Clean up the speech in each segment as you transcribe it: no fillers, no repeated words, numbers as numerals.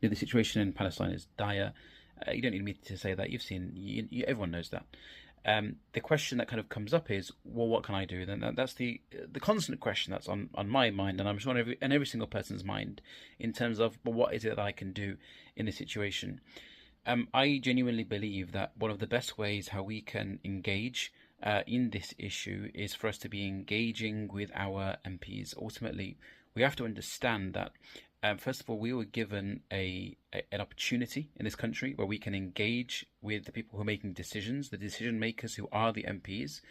The situation in Palestine is dire. You don't need me to say that. You've seen, everyone knows that. The question that kind of comes up is, well, what can I do? Then that's the constant question that's on my mind, and I'm sure on every single person's mind, in terms of, well, what is it that I can do in this situation? I genuinely believe that one of the best ways how we can engage in this issue is for us to be engaging with our MPs. Ultimately, we have to understand that first of all, we were given an opportunity in this country where we can engage with the people who are making decisions, the decision makers who are the MPs,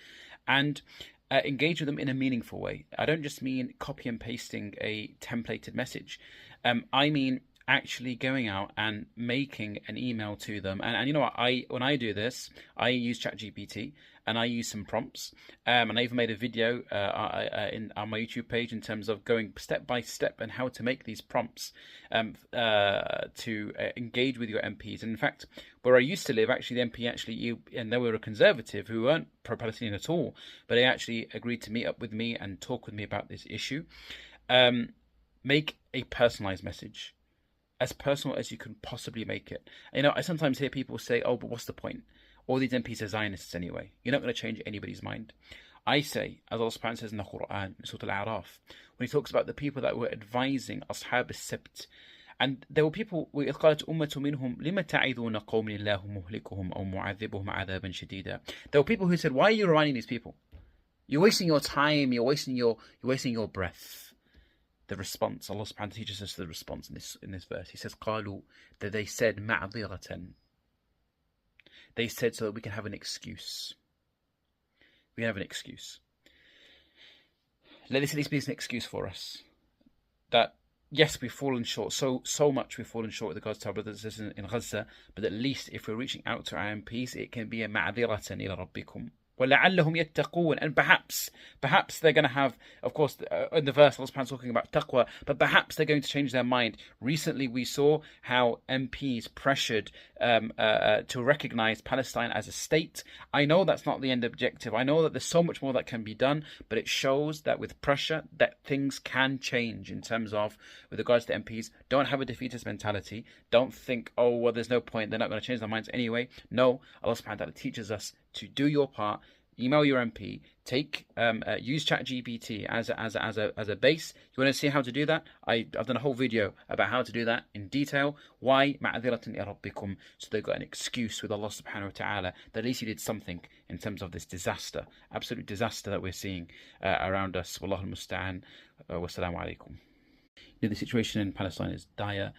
and engage with them in a meaningful way. I don't just mean copy and pasting a templated message. I mean actually going out and making an email to them. And you know what? When I do this, I use ChatGPT and I use some prompts. And I even made a video on my YouTube page in terms of going step by step and how to make these prompts to engage with your MPs. And in fact, where I used to live, actually, the MP and they were a conservative who weren't pro-Palestinian at all, but they actually agreed to meet up with me and talk with me about this issue. Make a personalized message, as personal as you can possibly make it. You know, I sometimes hear people say, oh, but what's the point? All these MPs are Zionists anyway. You're not going to change anybody's mind. I say, as Allah subhanahu wa ta'ala says in the Quran, Surah Al-A'raf, when he talks about the people that were advising Ashab al-Sibt, and there were people, وَإِذْ قَالَتْ أُمَّةٌ مِّنْهُمْ لِمَ تَعِذُونَ قَوْمٍ اللَّهُ مُهْلِكُهُمْ أَوْ مُعَذِّبُهُمْ عَذَابًا شَدِيدًا. There were people who said, why are you reminding these people? You're wasting your time, you're wasting your breath. The response, Allah subhanahu wa ta'ala teaches us the response in this verse. He says, قالوا, that they said مَعْذِرَةً. They said so that we can have an excuse. We can have an excuse. Let this at least be an excuse for us. That, yes, we've fallen short. So much we've fallen short with regards to our brothers and sisters in Gaza, but at least if we're reaching out to our MPs, it can be a مَعْذِرَةً إِلَى رَبِّكُمْ. وَلَعَلَّهُمْ يَتَّقُونَ, and perhaps they're going to have, of course, in the verse Allah subhanahu wa ta'ala talking about taqwa, but perhaps they're going to change their mind. Recently we saw how MPs pressured to recognize Palestine as a state. I know that's not the end objective. I know that there's so much more that can be done, but it shows that with pressure that things can change in terms of, with regards to MPs, don't have a defeatist mentality. Don't think, oh, well, there's no point, they're not going to change their minds anyway. No, Allah subhanahu wa ta'ala teaches us to do your part. Email your MP. Use ChatGPT as a base. You want to see how to do that? I've done a whole video about how to do that in detail. Why ma'adhiratan ya rabbikum? So they've got an excuse with Allah subhanahu wa ta'ala that at least you did something in terms of this disaster, absolute disaster that we're seeing around us. Wallahu musta'an. Wassalamu alaikum. The situation in Palestine is dire.